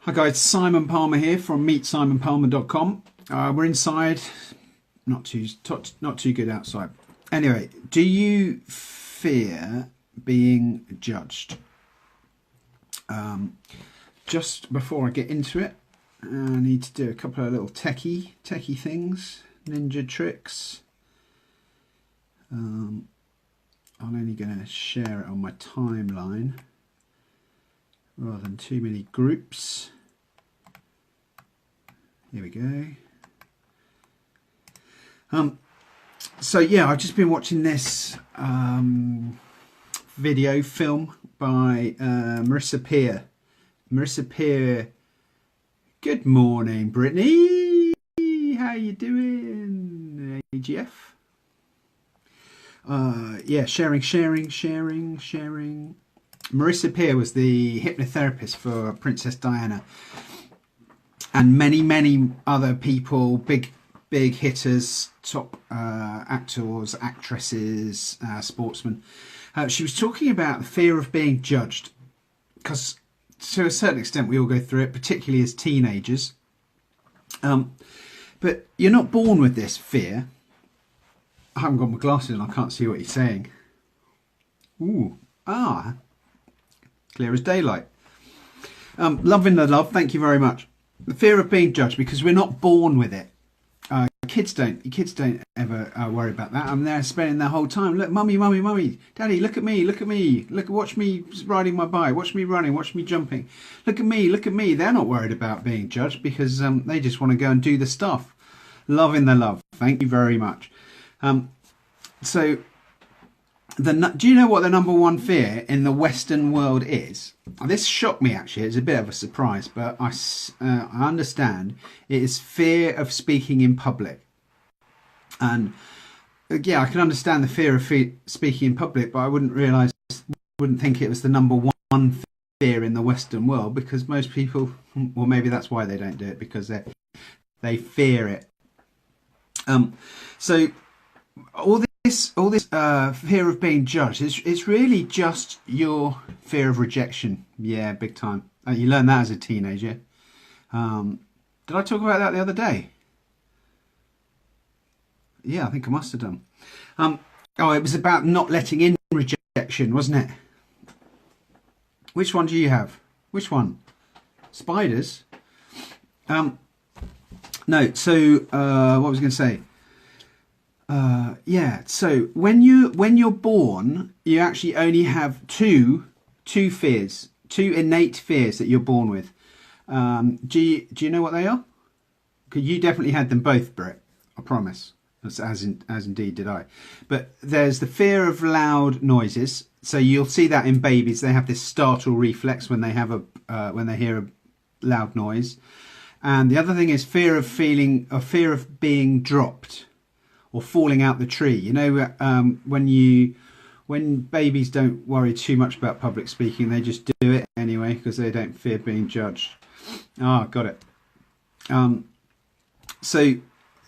Hi guys, Simon Palmer here from meetsimonpalmer.com. We're inside, not too good outside. Anyway, do you fear being judged? Just before I get into it, I need to do a couple of little techie things, ninja tricks. I'm only going to share it on my timeline rather than too many groups. Here we go. So yeah, I've just been watching this film by Marissa Peer. Marissa Peer. Good morning, Brittany. How you doing, AGF? Yeah, sharing. Marissa Peer was the hypnotherapist for Princess Diana, and many other people, big hitters, top actors, actresses, sportsmen. She was talking about the fear of being judged, because to a certain extent we all go through it, particularly as teenagers. But you're not born with this fear. I haven't got my glasses and I can't see what he's saying. Ooh, clear as daylight. Loving the love, thank you very much. The fear of being judged, because we're not born with it. Kids don't ever worry about that. I'm there spending their whole time. Look, mummy, daddy, look at me. Watch me riding my bike. Watch me running. Watch me jumping. Look at me. They're not worried about being judged because they just want to go and do the stuff. Loving the love. Thank you very much. So, do you know what the number one fear in the Western world is? This shocked me actually. It's a bit of a surprise, but I understand. It is fear of speaking in public. And yeah, I can understand the fear of speaking in public, but I wouldn't think it was the number one fear in the Western world, because most people, well, maybe that's why they don't do it, because they fear it. So all this fear of being judged it's really just your fear of rejection. Yeah, big time. You learn that as a teenager. Did I talk about that the other day? Yeah, I think I must have done. It was about not letting in rejection, wasn't it? Which one do you have? Which one? Spiders? No, so what was I going to say? Yeah, so when you're born, you actually only have two fears, two innate fears that you're born with. Do you know what they are? Because you definitely had them both, Brett. I promise. As indeed did I. But there's the fear of loud noises. So you'll see that in babies. They have this startle reflex when they hear a loud noise. And the other thing is fear of being dropped or falling out the tree. You know, when babies don't worry too much about public speaking, they just do it anyway because they don't fear being judged. Got it.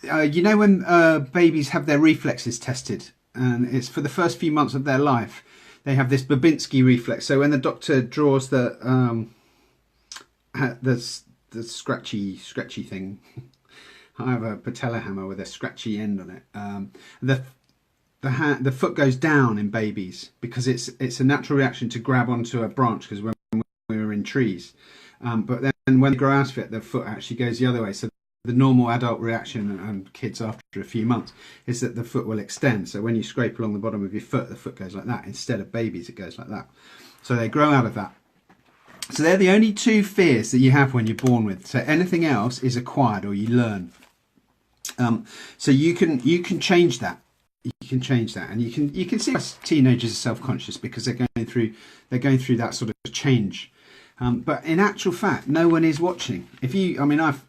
You know when babies have their reflexes tested, and it's for the first few months of their life, they have this Babinski reflex. So when the doctor draws the scratchy thing, I have a patella hammer with a scratchy end on it. The foot goes down in babies because it's a natural reaction to grab onto a branch, because when we were in trees, but then when they grow out of it, the foot actually goes the other way. So the normal adult reaction, and kids after a few months, is that the foot will extend. So when you scrape along the bottom of your foot, the foot goes like that. Instead of babies, it goes like that. So they grow out of that. So they're the only two fears that you have when you're born with. So anything else is acquired or you learn. So you can change that. You can change that, and you can see teenagers are self-conscious because they're going through that sort of change. But in actual fact, no one is watching. I've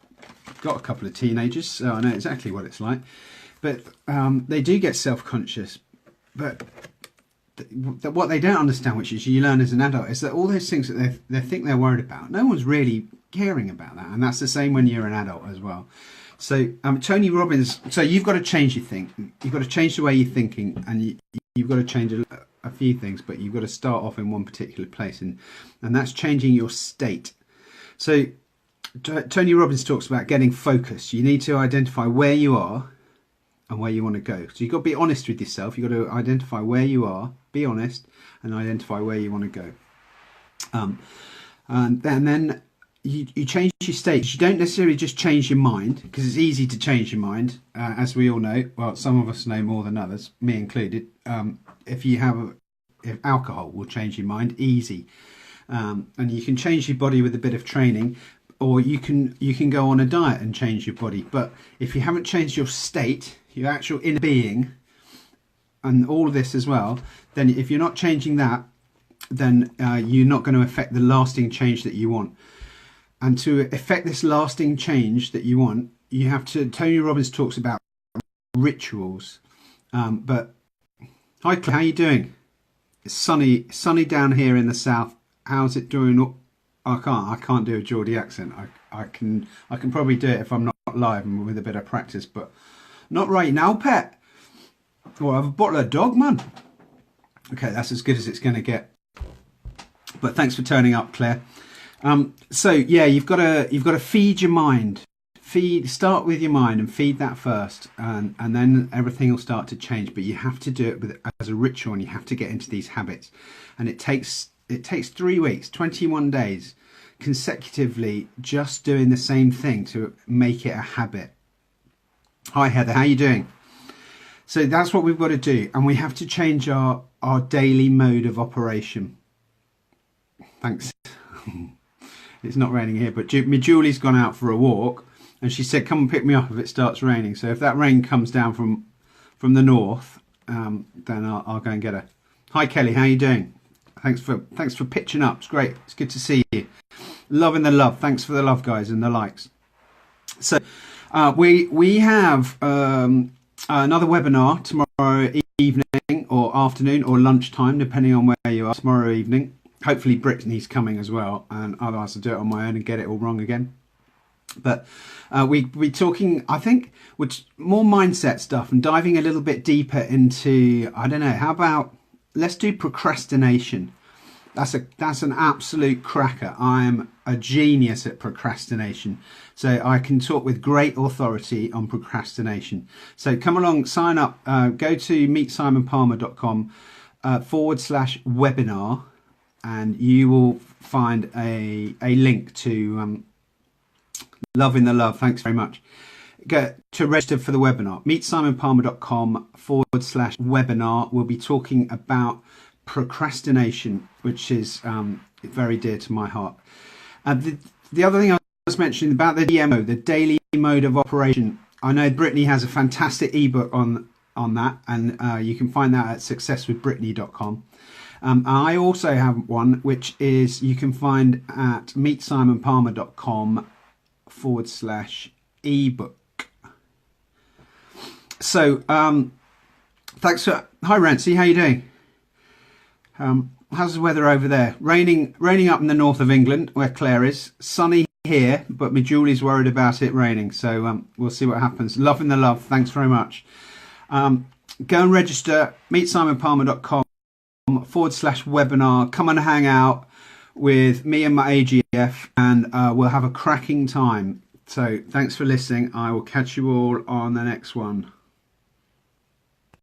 got a couple of teenagers, so I know exactly what it's like. But they do get self-conscious. But what they don't understand, which is you learn as an adult, is that all those things that they think they're worried about, no one's really caring about that. And that's the same when you're an adult as well. So Tony Robbins, so you've got to change your thinking. You've got to change the way you're thinking, and you've got to change a few things, but you've got to start off in one particular place, and that's changing your state. So Tony Robbins talks about getting focused. You need to identify where you are and where you want to go. So you've got to be honest with yourself. You've got to identify where you are, be honest, and identify where you want to go. And then you change your states. You don't necessarily just change your mind, because it's easy to change your mind, as we all know. Well, some of us know more than others, me included. If alcohol will change your mind, easy. And you can change your body with a bit of training, or you can go on a diet and change your body. But if you haven't changed your state, your actual inner being, and all of this as well, then if you're not changing that, then you're not going to affect the lasting change that you want. And to affect this lasting change that you want, you have to. Tony Robbins talks about rituals. But hi, Claire, how you doing? It's sunny down here in the south. How's it doing? I can't do a Geordie accent. I can probably do it if I'm not live and with a bit of practice, but not right now, pet. Well, I have a bottle of dog, man. Okay, that's as good as it's going to get. But thanks for turning up, Claire. So yeah, you've got to feed your mind. Start with your mind and feed that first, and then everything will start to change. But you have to do it as a ritual, and you have to get into these habits. And it takes 3 weeks, 21 days consecutively, just doing the same thing to make it a habit. Hi Heather, how you doing? So that's what we've got to do, and we have to change our daily mode of operation. Thanks. It's not raining here, but Julie's gone out for a walk, and she said, "Come and pick me up if it starts raining." So if that rain comes down from the north, then I'll go and get her. Hi Kelly, how you doing? Thanks for pitching up. It's great. It's good to see you. Loving the love. Thanks for the love, guys, and the likes. So we have another webinar tomorrow evening or afternoon or lunchtime, depending on where you are. Tomorrow evening. Hopefully Brittany's coming as well, and otherwise I'll do it on my own and get it all wrong again. But we're talking, I think, with more mindset stuff and diving a little bit deeper into, I don't know, how about let's do procrastination. That's an absolute cracker. I am a genius at procrastination, so I can talk with great authority on procrastination. So come along, sign up, go to meetsimonpalmer.com /webinar, and you will find a link to Loving the Love. Thanks very much. Go to register for the webinar. meetsimonpalmer.com /webinar. We'll be talking about procrastination, which is very dear to my heart. The other thing I was mentioning about the DMO, the daily mode of operation. I know Brittany has a fantastic ebook on that, and you can find that at successwithbrittany.com. I also have one which is you can find at meetsimonpalmer.com /ebook. So thanks for hi Rancy, how you doing? How's the weather over there? Raining up in the north of England where Claire is. Sunny here, but my Julie's worried about it raining, so we'll see what happens. Loving the love. Thanks very much. Go and register meetsimonpalmer.com /webinar. Come and hang out with me and my AGF, and we'll have a cracking time. So thanks for listening. I will catch you all on the next one.